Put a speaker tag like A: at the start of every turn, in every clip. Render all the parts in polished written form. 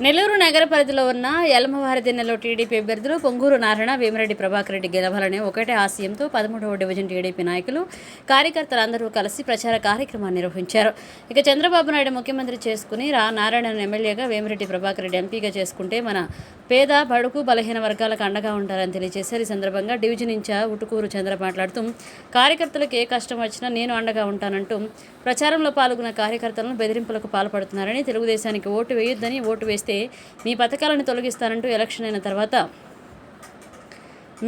A: నెల్లూరు నగర పరిధిలో ఉన్న యలమవారిదిన్నెలో టీడీపీ అభ్యర్థులు పొంగూరు నారాయణ వేమిరెడ్డి ప్రభాకర్ రెడ్డి గెలవాలనే ఒకటే ఆశయంతో 13వ డివిజన్ టీడీపీ నాయకులు కార్యకర్తలందరూ కలిసి ప్రచార కార్యక్రమాన్ని నిర్వహించారు. ఇక చంద్రబాబు నాయుడు ముఖ్యమంత్రి చేసుకుని నారాయణను ఎమ్మెల్యేగా, వేమిరెడ్డి ప్రభాకర్ రెడ్డి ఎంపీగా చేసుకుంటే మన పేద, బడుగు, బలహీన వర్గాలకు అండగా ఉంటారని తెలియజేశారు. ఈ సందర్భంగా డివిజన్ ఇన్ఛార్జ్ ఉటుకూరు చంద్ర మాట్లాడుతూ కార్యకర్తలకు ఏ కష్టం వచ్చినా నేను అండగా ఉంటానంటూ ప్రచారంలో పాల్గొన్న కార్యకర్తలను బెదిరింపులకు పాల్పడుతున్నారని, తెలుగుదేశానికి ఓటు వేయొద్దని, ఓటు వేస్తే మీ పథకాలను తొలగిస్తానంటూ ఎలక్షన్ అయిన తర్వాత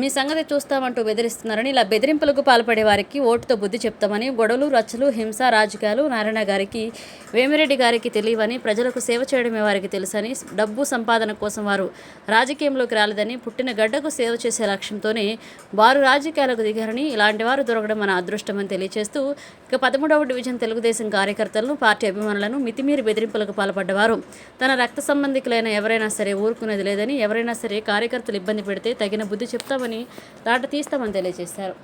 A: మీ సంగతి చూస్తామంటూ బెదిరిస్తున్నారని, ఇలా బెదిరింపులకు పాల్పడే వారికి ఓటుతో బుద్ధి చెప్తామని, గొడవలు, రచ్చలు, హింస రాజకీయాలు నారాయణ గారికి, వేమిరెడ్డి గారికి తెలియవని, ప్రజలకు సేవ చేయడమే వారికి తెలుసని, డబ్బు సంపాదన కోసం వారు రాజకీయంలోకి రాలేదని, పుట్టిన గడ్డకు సేవ చేసే లక్ష్యంతోనే వారు రాజకీయాలకు దిగారని, ఇలాంటి వారు దొరకడం మన అదృష్టమని తెలియజేస్తూ, ఇక 13వ డివిజన్ తెలుగుదేశం కార్యకర్తలను, పార్టీ అభిమానులను మితిమీరి బెదిరింపులకు పాల్పడ్డవారు తన రక్త సంబంధికులైన ఎవరైనా సరే ఊరుకునేది లేదని, ఎవరైనా సరే కార్యకర్తలు ఇబ్బంది పెడితే తగిన బుద్ధి చెప్తామని, దాట తీస్తామని తెలియజేశారు.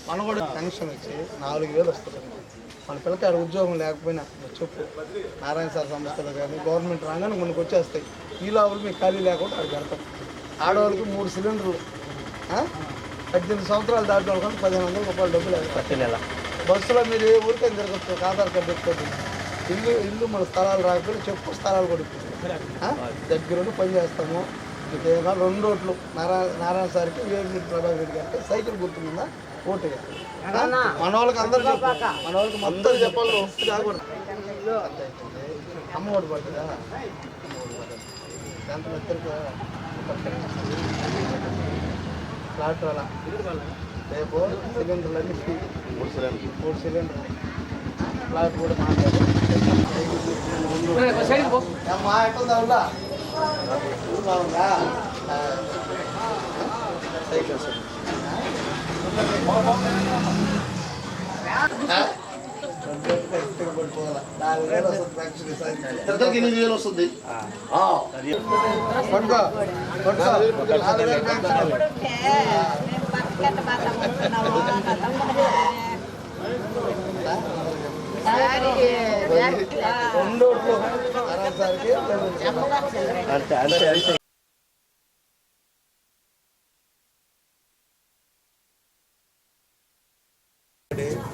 B: మనం కూడా పెన్షన్ వచ్చి 4,000 వస్తుంది. మన పిల్లకాడు ఉద్యోగం లేకపోయినా చెప్పు, నారాయణ సార్ సంస్థలు కానీ గవర్నమెంట్ రాగానే మనకు వచ్చేస్తాయి. ఈ లోపల మీకు ఖాళీ లేకుండా అది పెడతాం. ఆడవాళ్ళకి 3 సిలిండర్లు, 18 సంవత్సరాలు దాటిన వాళ్ళకి 1,500 రూపాయలు డబ్బులు వేస్తారు. బస్సులో మీరు ఏ ఊరికైనా తిరగచ్చు, ఆధార్ కార్డు పెట్టుకోండి. ఇల్లు మన స్థలాలు రాకపోతే చెప్పు, స్థలాలు కూడా దగ్గరుండి పని చేస్తాము. ఏదైనా 2 రోడ్లు నారాయణ సార్కి, వేమిరెడ్డి ప్రభాకర్ రెడ్డి గారికి సైకిల్ గుర్తుందా ఓటు. మన వాళ్ళకి అందరూ మన వాళ్ళకి మొత్తం చెప్పాలి. కాకూడదు. అమ్మ ఓటు పడుతుందా? దాంట్లో ఇద్దరికి ఫ్లాట్ వల్ల రేపు సిలిండర్లు అన్నీ ఫ్రీ. 3 సిలిండర్లు ఫ్లాట్ కూడా మాట్లాడు. మా ఎక్కడ దావులా సైకిల్ ఇద్దరికి 8,000 వస్తుంది.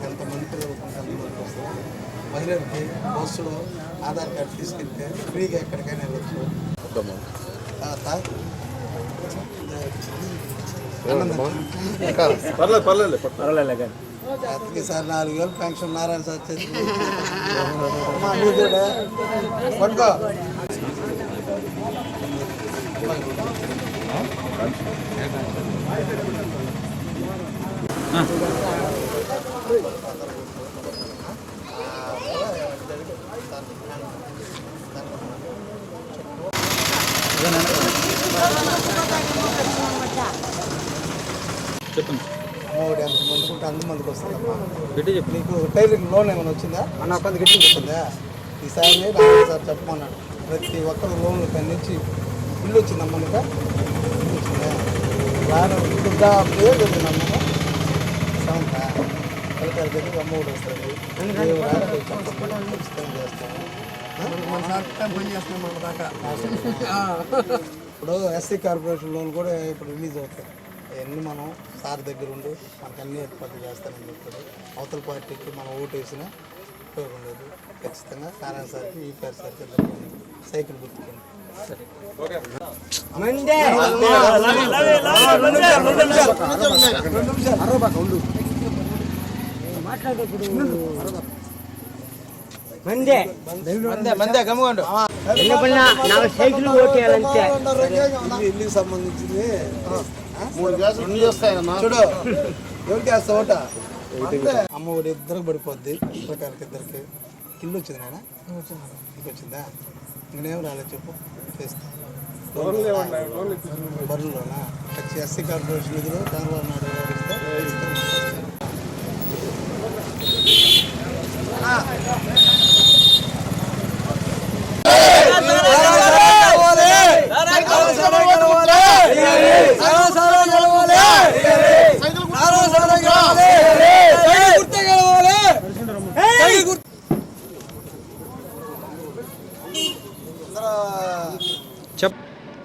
B: ఎంతమంది పిల్లలు వస్తారు. మహిళలకి బస్సులో ఆధార్ కార్డు తీసుకెళ్తే ఫ్రీగా ఎక్కడికైనా వెళ్ళచ్చు. ఈసారి 4,000 పెన్షన్ నారాయణ సార్ చేసి పట్టుకో.
C: చెప్పండి.
B: అమ్మఒడి ఎంత మందుకుంటే అంతమందికి వస్తుందమ్మా. నీకు టైలరింగ్ లోన్ ఏమైనా వచ్చిందా? అన్న కొంత గట్టి చెప్తుందా? ఈసారి నారాయణ సార్ చెప్పమన్నాడు. ప్రతి ఒక్కరు లోన్లు నుంచి ఇల్లు వచ్చిందమ్మా. నీకు ఇల్లు వచ్చిందా? రాను ఇప్పుడు పేరు వచ్చిందమ్మా. సౌండ్ పిల్లకాయల దగ్గర అమ్మఒడి వస్తుంది. ఇప్పుడు ఎస్సీ కార్పొరేషన్ లోన్ కూడా ఇప్పుడు రిలీజ్ అవుతాయి. అవన్నీ మనం సార్ దగ్గర ఉండి మనకు అన్ని ఏర్పాట్లు చేస్తానని చెప్పాడు. అవతల పార్టీకి మనం ఓటు వేసినా ఉపయోగం లేదు. ఖచ్చితంగా నారాయణ సార్కి, ఈపీఆర్ సార్కి సైకిల్ గుర్తుకోండి. ఇల్లుకి సంబంధించింది 3 గ్యాసులు చూడు. ఎవరికి వేస్తా ఓట? అమ్మ ఒడి ఇద్దరికి పడిపోద్ది. పిల్లకాయలకి ఇద్దరికి ఇల్లు వచ్చింది. నాయన ఇంటికి వచ్చిందా? ఇంకేం రాలేదు చెప్పు. చేస్తా బరువులోనా ఎస్సీ కార్పొరేషన్ నిధులు చంద్రబాబు నాయుడు గారు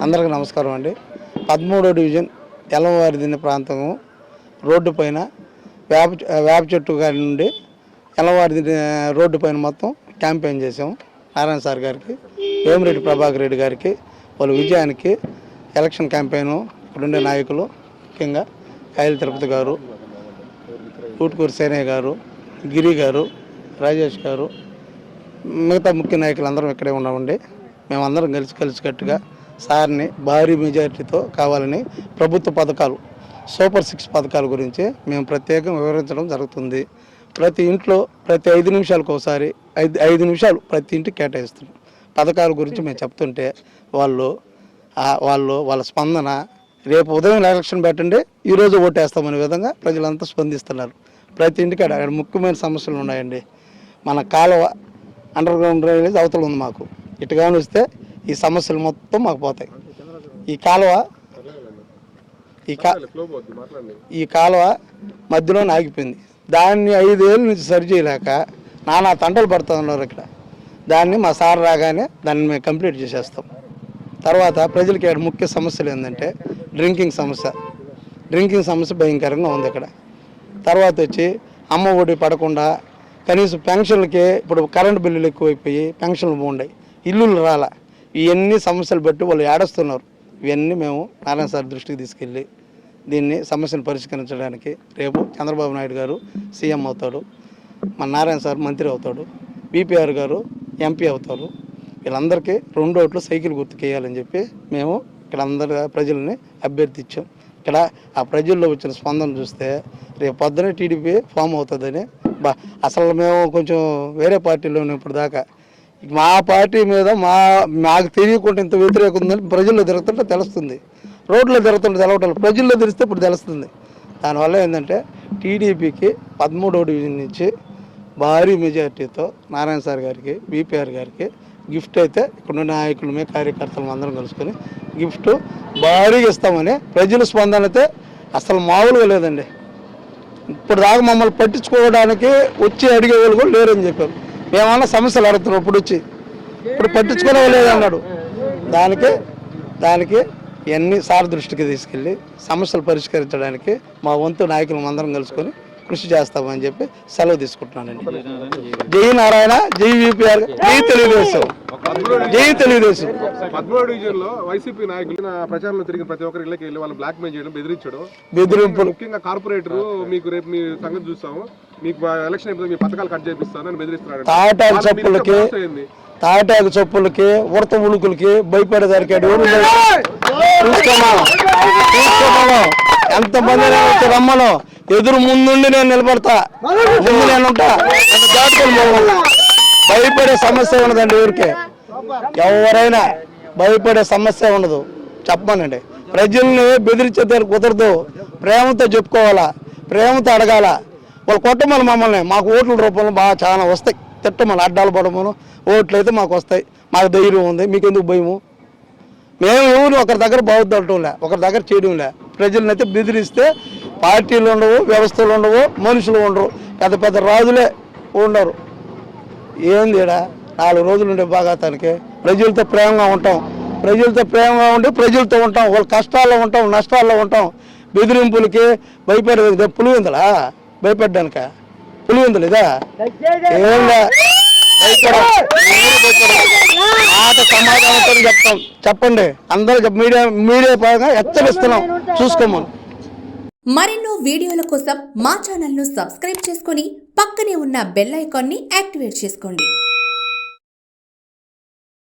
B: అందరికీ నమస్కారం అండి. 13వ డివిజన్ ఎల్లవారిదిన్న ప్రాంతం రోడ్డు పైన వేప చెట్టు గారి నుండి ఎల్లవారిది రోడ్డు పైన మొత్తం క్యాంపెయిన్ చేసాము. నారాయణ సార్ గారికి, వేమిరెడ్డి ప్రభాకర్ రెడ్డి గారికి వాళ్ళ విజయానికి ఎలక్షన్ క్యాంపెయిన్ ఇక్కడుండే నాయకులు ముఖ్యంగా కాయల తిరుపతి గారు, ఊటుకూరు సేనయ్య గారు, గిరి గారు, రాజేష్ గారు, మిగతా ముఖ్య నాయకులు అందరం ఇక్కడే ఉన్నామండి. మేమందరం కలిసికట్టుగా సార్ని భారీ మెజారిటీతో కావాలని ప్రభుత్వ పథకాలు సూపర్ 6 పథకాల గురించి మేము ప్రత్యేకంగా వివరించడం జరుగుతుంది. ప్రతి ఇంట్లో ప్రతి 5 నిమిషాలకు ఒకసారి 5 నిమిషాలు ప్రతి ఇంటికి కేటాయిస్తున్నాం. పథకాల గురించి మేము చెప్తుంటే వాళ్ళ స్పందన రేపు ఉదయం ఎలక్షన్ పెట్టండి, ఈరోజు ఓటేస్తామనే విధంగా ప్రజలంతా స్పందిస్తున్నారు. ప్రతి ఇంటికి అక్కడ ముఖ్యమైన సమస్యలు ఉన్నాయండి. మన కాలువ అండర్ గ్రౌండ్ డ్రైనేజ్ అవతల ఉంది. మాకు ఇటుగాని వస్తే ఈ సమస్యలు మొత్తం మాకు పోతాయి. ఈ కాలువ మధ్యలో ఆగిపోయింది. దాన్ని 5 ఏళ్ళ నుంచి సరి చేయలేక నానా తంటలు పడుతున్నారు ఇక్కడ. దాన్ని మా సార్ రాగానే దాన్ని మేము కంప్లీట్ చేసేస్తాం. తర్వాత ప్రజలకి ఇక్కడ ముఖ్య సమస్యలు ఏంటంటే డ్రింకింగ్ సమస్య భయంకరంగా ఉంది ఇక్కడ. తర్వాత వచ్చి అమ్మ ఒడి పడకుండా కనీసం పెన్షన్లకి ఇప్పుడు కరెంటు బిల్లులు ఎక్కువైపోయి పెన్షన్లు బాగుండాయి, ఇల్లులు రాలా. ఇవన్నీ సమస్యలు బట్టి వాళ్ళు ఏడుస్తున్నారు. ఇవన్నీ మేము నారాయణ సార్ దృష్టికి తీసుకెళ్ళి దీన్ని సమస్యను పరిష్కరించడానికి రేపు చంద్రబాబు నాయుడు గారు సీఎం అవుతాడు, మన నారాయణ సార్ మంత్రి అవుతాడు, బీపీఆర్ గారు ఎంపీ అవుతారు. వీళ్ళందరికీ 2 ఓట్లు సైకిల్ గుర్తుకేయాలని చెప్పి మేము ఇక్కడ అందరి ప్రజల్ని అభ్యర్థించాం. ఇక్కడ ఆ ప్రజల్లో వచ్చిన స్పందన చూస్తే రేపు పొద్దునే టీడీపీ ఫామ్ అవుతుందని అసలు మేము కొంచెం వేరే పార్టీలో ఇప్పుడు దాకా మా పార్టీ మీద మాకు తెలియకుండా ఇంత వ్యతిరేకం ఉందని ప్రజల్లో తిరుగుతుంటే తెలుస్తుంది, రోడ్లో తిరుగుతుంటే తెలవటం, ప్రజల్లో తిరిగితే ఇప్పుడు తెలుస్తుంది. దానివల్ల ఏంటంటే టీడీపీకి 13వ డివిజన్ నుంచి భారీ మెజార్టీతో నారాయణ సార్ గారికి, బీపీఆర్ గారికి గిఫ్ట్ అయితే ఇక్కడ నాయకులు మేము కార్యకర్తలు అందరం కలుసుకొని గిఫ్ట్ భారీగా ఇస్తామని ప్రజల స్పందన అయితే అసలు మామూలుగా లేదండి. ఇప్పుడు దాకా మమ్మల్ని పట్టించుకోవడానికి వచ్చి అడిగే వాళ్ళు కూడా లేరని చెప్పారు. మేమన్నా సమస్యలు అడుగుతున్నాం ఇప్పుడు పట్టించుకునే లేదన్నాడు. దానికి ఇవన్నీ సార్ దృష్టికి తీసుకెళ్ళి సమస్యలు పరిష్కరించడానికి మా వంతు నాయకులు అందరం కలుసుకొని కృషి చేస్తామని చెప్పి సెలవు తీసుకుంటున్నానండి. జై నారాయణ, జై వీపీఆర్, జై తెలుగుదేశం, జై తెలుగుదేశం.
C: 13వ డివిజన్ లో వైసీపీ నాయకులు ప్రచారంలో తిరిగిన ప్రతి ఒక్కరి ఇళ్ళకి వెళ్ళి వాళ్ళు బ్లాక్ మెయిల్ చేయడం, బెదిరింపులు. ముఖ్యంగా కార్పొరేటర్ మీకు రేపు మీ సంగతి చూస్తాము, మీకు ఎలక్షన్ అయిపోతే మీ పథకాలు కట్ చేపిస్తాను అని బెదిరిస్తున్నాడు.
B: తాటాకు చొప్పులకి ఉడత ఉలుకులకి భయపడేదానికి ఎంతమంది రమ్మను, ఎదురు ముందుండి నేను నిలబడతా, ముందు నేనుంటా, భయపడే సమస్య ఉండదండి. ఊరికే ఎవరైనా భయపడే సమస్య ఉండదు. చెప్పమనండి, ప్రజల్ని బెదిరించేదానికి కుదరదు. ప్రేమతో చెప్పుకోవాలా, ప్రేమతో అడగాల. వాళ్ళు కొట్టమని మమ్మల్ని మాకు ఓట్ల రూపంలో బాగా చాలా వస్తాయి. తిట్టమని అడ్డాలు పడమను ఓట్లు అయితే మాకు వస్తాయి. మాకు ధైర్యం ఉంది, మీకెందుకు భయము? మేము ఎవరు ఒకరి దగ్గర బాగుద్దటంలే, ఒకరి దగ్గర చేయడంలే. ప్రజలను అయితే బెదిరిస్తే పార్టీలు ఉండవు, వ్యవస్థలు ఉండవు, మనుషులు ఉండరు, పెద్ద రాజులే ఉండరు. ఏంది ఈడ 4 రోజులు ఉండే భాగాతానికి ప్రజలతో ప్రేమగా ఉంటాం, ఉండి ప్రజలతో ఉంటాం. వాళ్ళ కష్టాల్లో ఉంటాం, నష్టాల్లో ఉంటాం. బెదిరింపులకి భయపడే పులివెందులా భయపడ్డానిక? పులివెందులు ఇదా ఏం మాట సమాధానంతో చెప్తాం. చెప్పండి, అందరూ మీడియా పరంగా హెచ్చరిస్తున్నాం, చూసుకోమని.
D: మరెన్నో వీడియోల కోసం మా ఛానల్ను సబ్స్క్రైబ్ చేసుకొని పక్కనే ఉన్న బెల్ ఐకాన్ని యాక్టివేట్ చేసుకోండి.